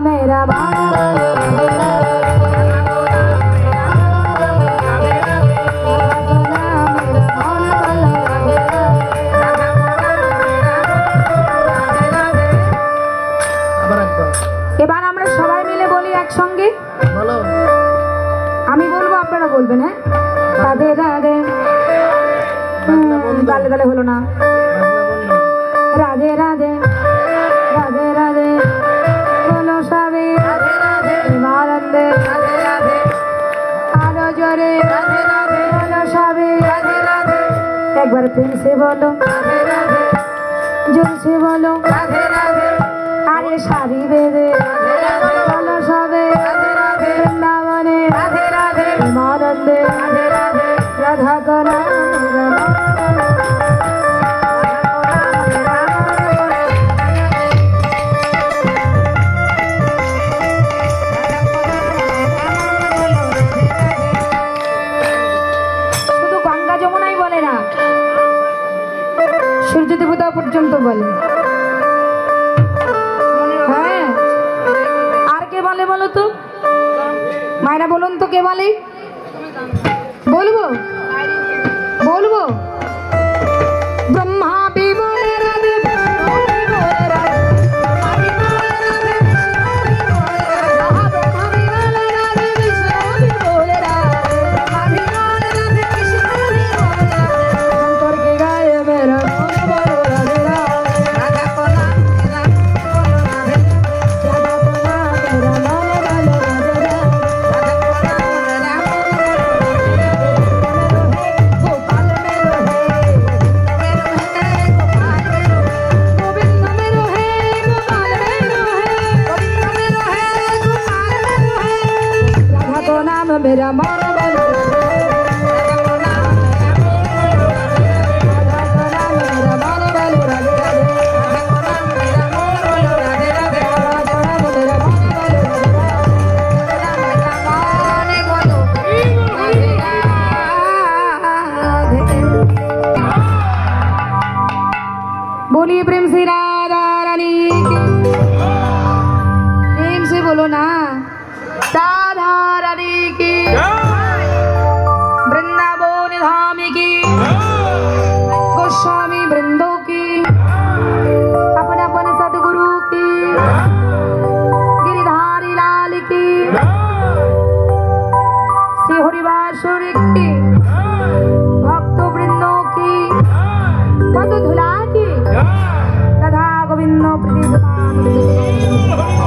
मेरा এবার আমরা সবাই মিলে বলি একসঙ্গে বলো আমি বলবো আপনারা বলবেন হ্যাঁ রাধে রাধে গালে গালে হলো না রাধে রাধে রাধে রাধে বলো সবে রাধে রাধে আনন্দে রাধে রাধে আরো জোরে রাধে রাধে বলো সবে রাধে রাধে একবার প্রেম সে বলো রাধে রাধে জোর সে বলো রাধে রাধে আরে শাড়ি বেঁধে রাধে রাধে বলো সবে রাধে রাধে বৃন্দাবনে রাধে রাধে আনন্দে রাধে রাধে রাধা করা সূর্য দেবতা পর্যন্ত বলে হ্যাঁ আর কে বলে বলো তো মায়েরা বলুন তো কে বলে বলবো বলবো ব্রহ্মা বিবলে রাধে मेरा मन बनो बोलिए प्रेम से राधा रानी प्रेम से बोलो ना राधा रानी की वृंदावन धाम की गोस्वामी वृंदों की अपने अपने सदगुरु की गिरिधारी लाल की श्री हरिवासुर की भक्त वृंदों की पद धुला की राधा गोविंद प्रीति